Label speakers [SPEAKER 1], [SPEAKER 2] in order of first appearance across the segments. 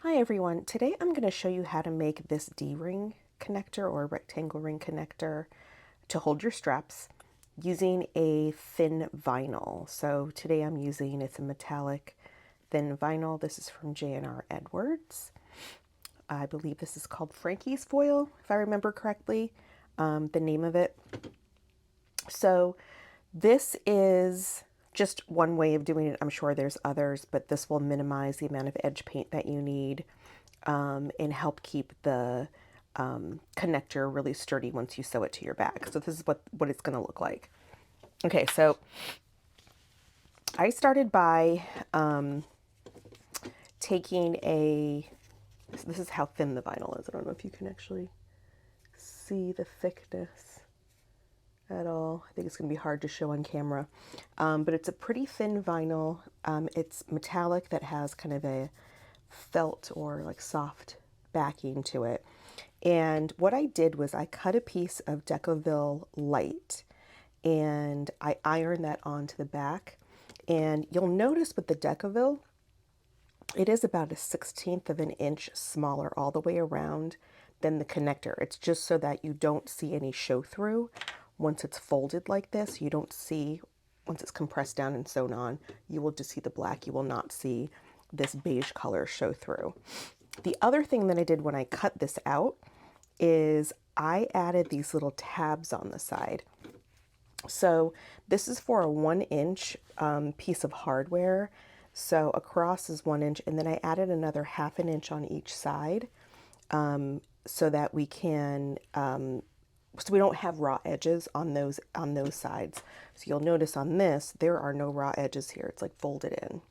[SPEAKER 1] Hi everyone, today I'm going to show you how to make this D-ring connector or rectangle ring connector to hold your straps using a thin vinyl. So today I'm using, it's a metallic thin vinyl. This is from J&R Edwards. I believe this is called Frankie's foil, if I remember correctly, the name of it. So this is just one way of doing it. I'm sure there's others, but this will minimize the amount of edge paint that you need and help keep the connector really sturdy once you sew it to your bag. So this is what it's going to look like. Okay, so I started by taking this is how thin the vinyl is. I don't know if you can actually see the thickness at all. I think it's going to be hard to show on camera, but it's a pretty thin vinyl. It's metallic that has kind of a felt or like soft backing to it. And what I did was I cut a piece of Decoville Light and I ironed that onto the back. And you'll notice with the Decoville, it is about a 1/16 of an inch smaller all the way around than the connector. It's just so that you don't see any show through once it's folded like this. You don't see, once it's compressed down and sewn on, you will just see the black. You will not see this beige color show through. The other thing that I did when I cut this out is I added these little tabs on the side. So this is for a 1-inch piece of hardware. So across is 1 inch, and then I added another 1/2 inch on each side so that we can, so we don't have raw edges on those sides. So you'll notice on this, there are no raw edges here. It's like folded in.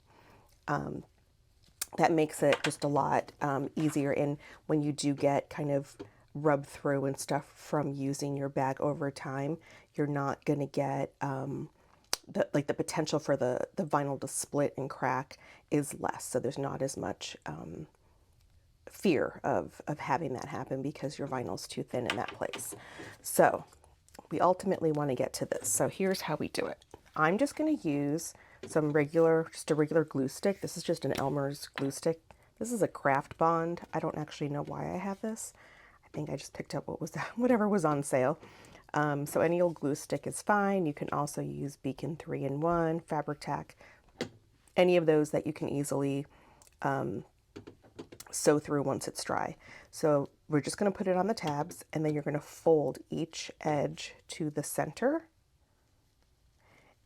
[SPEAKER 1] That makes it just a lot easier. And when you do get kind of rub through and stuff from using your bag over time, you're not going to get the potential for the vinyl to split and crack is less. So there's not as much fear of having that happen because your vinyl's too thin in that place. So we ultimately want to get to this. So here's how we do it. I'm just going to use just a regular glue stick. This is just an Elmer's glue stick. This is a Craft Bond. I don't actually know why I have this. I think I just picked up whatever was on sale. So any old glue stick is fine. You can also use Beacon 3-in-1, Fabri-Tac, any of those that you can easily sew through once it's dry. So we're just going to put it on the tabs, and then you're going to fold each edge to the center.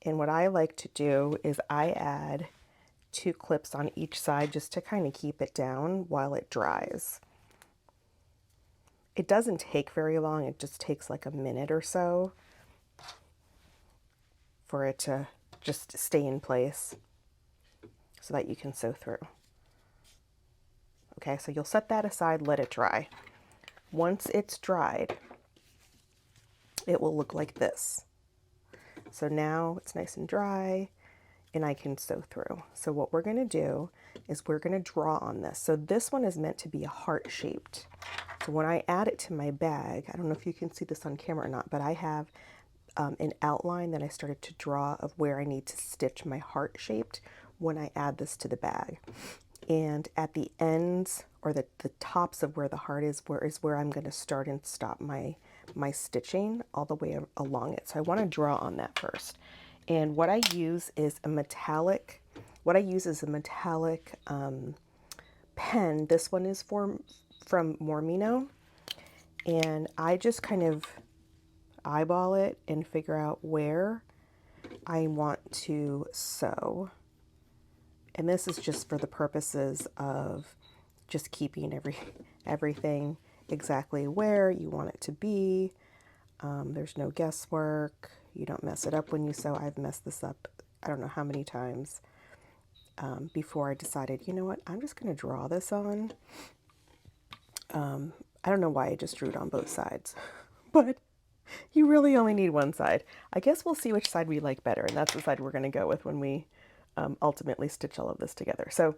[SPEAKER 1] And what I like to do is I add 2 clips on each side just to kind of keep it down while it dries. It doesn't take very long. It just takes like a minute or so for it to just stay in place so that you can sew through. Okay, so you'll set that aside, let it dry. Once it's dried, it will look like this. So now it's nice and dry and I can sew through. So what we're going to do is we're going to draw on this. So this one is meant to be a heart shaped. So when I add it to my bag, I don't know if you can see this on camera or not, but I have an outline that I started to draw of where I need to stitch my heart shaped when I add this to the bag. And at the ends or the tops of where the heart is where I'm going to start and stop my stitching all the way along it. So I want to draw on that first. And what I use is a metallic, pen. This one is from Mormino. And I just kind of eyeball it and figure out where I want to sew. And this is just for the purposes of just keeping everything exactly where you want it to be. There's no guesswork. You don't mess it up when you sew. I've messed this up I don't know how many times before I decided, you know what, I'm just going to draw this on. I don't know why I just drew it on both sides, but you really only need one side. I guess we'll see which side we like better, and that's the side we're going to go with when we ultimately stitch all of this together. So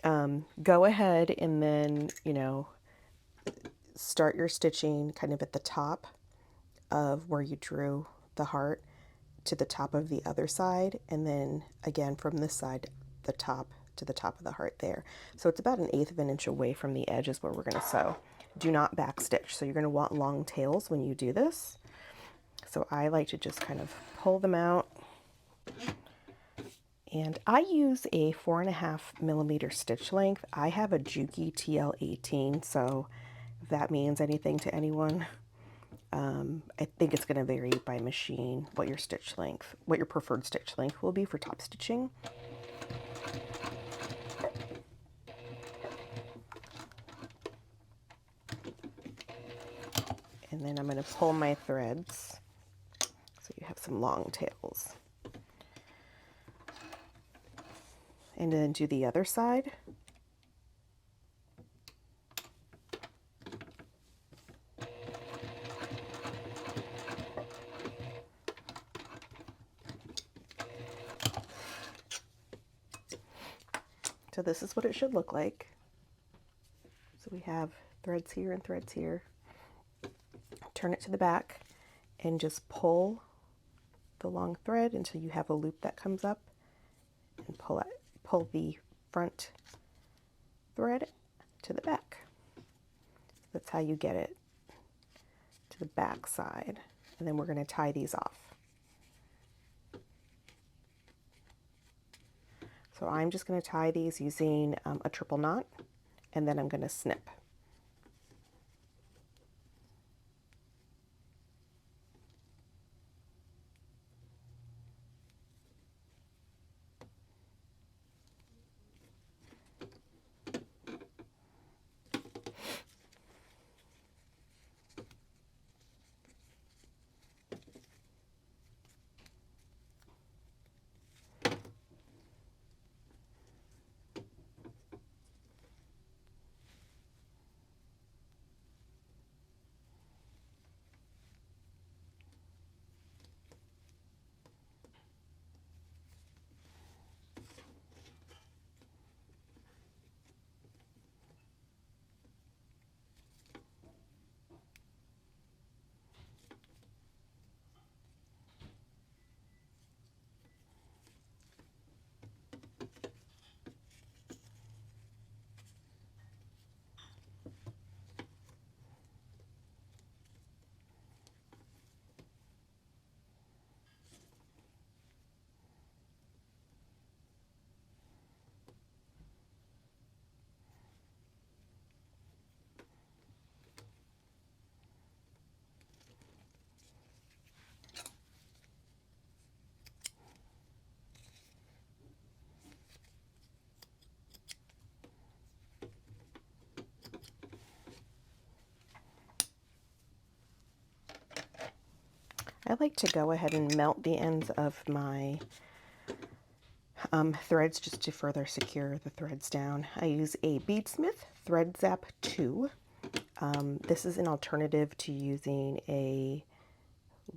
[SPEAKER 1] go ahead and then, start your stitching kind of at the top of where you drew the heart to the top of the other side, and then again from this side, the top to the top of the heart there. So it's about 1/8 of an inch away from the edge is where we're going to sew. Do not back stitch. So you're going to want long tails when you do this. So I like to just kind of pull them out. And I use a 4.5mm stitch length. I have a Juki TL18, so if that means anything to anyone, I think it's going to vary by machine what your stitch length, what your preferred stitch length will be for top stitching. And then I'm going to pull my threads so you have some long tails. And then do the other side. So this is what it should look like. So we have threads here and threads here. Turn it to the back and just pull the long thread until you have a loop that comes up, and pull the front thread to the back. That's how you get it to the back side. And then we're going to tie these off. So I'm just going to tie these using a triple knot, and then I'm going to snip. I like to go ahead and melt the ends of my threads just to further secure the threads down. I use a Beadsmith Thread Zap 2. This is an alternative to using a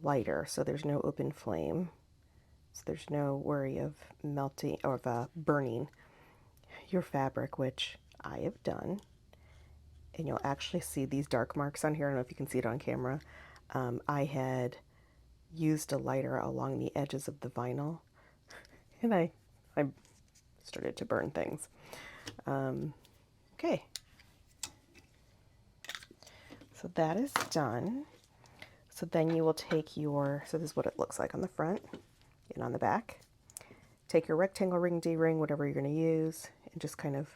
[SPEAKER 1] lighter, so there's no open flame. So there's no worry of melting or of burning your fabric, which I have done. And you'll actually see these dark marks on here. I don't know if you can see it on camera. I had used a lighter along the edges of the vinyl, and I started to burn things. Okay, so that is done. So then you will take your, so this is what it looks like on the front and on the back. Take your rectangle ring, D-ring, whatever you're going to use, and just kind of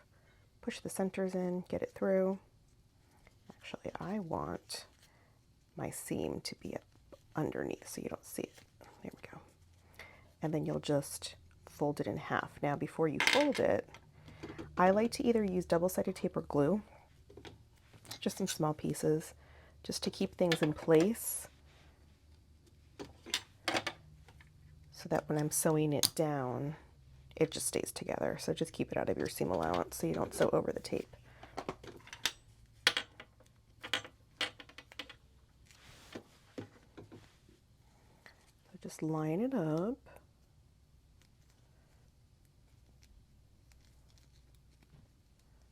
[SPEAKER 1] push the centers in, get it through. Actually, I want my seam to be up underneath so you don't see it. There we go. And then you'll just fold it in half. Now, before you fold it, I like to either use double-sided tape or glue, just in small pieces, just to keep things in place so that when I'm sewing it down, it just stays together. So just keep it out of your seam allowance so you don't sew over the tape. So just line it up.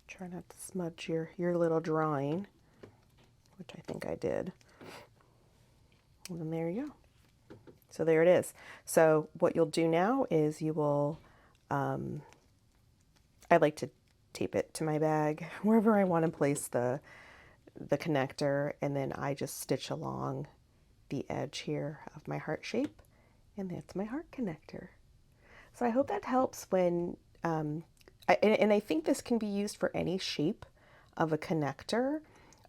[SPEAKER 1] Try not to smudge your little drawing, which I think I did. And then there you go. So there it is. So what you'll do now is you will I like to tape it to my bag wherever I want to place the connector, and then I just stitch along the edge here of my heart shape, and that's my heart connector. So I hope that helps when, and I think this can be used for any shape of a connector.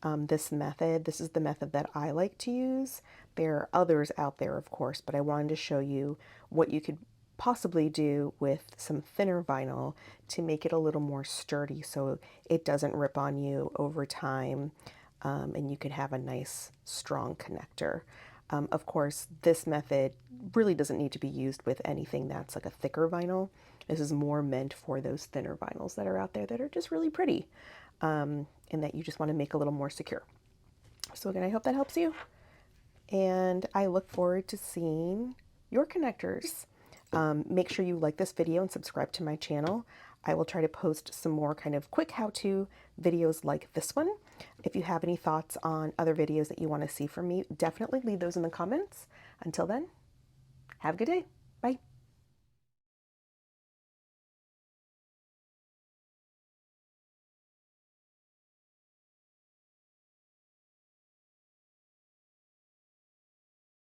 [SPEAKER 1] This is the method that I like to use. There are others out there, of course, but I wanted to show you what you could possibly do with some thinner vinyl to make it a little more sturdy so it doesn't rip on you over time, and you can have a nice strong connector. Of course, this method really doesn't need to be used with anything that's like a thicker vinyl. This is more meant for those thinner vinyls that are out there that are just really pretty, and that you just want to make a little more secure. So again, I hope that helps you, and I look forward to seeing your connectors. Make sure you like this video and subscribe to my channel. I will try to post some more kind of quick how-to videos like this one. If you have any thoughts on other videos that you want to see from me, definitely leave those in the comments. Until then, have a good day. Bye.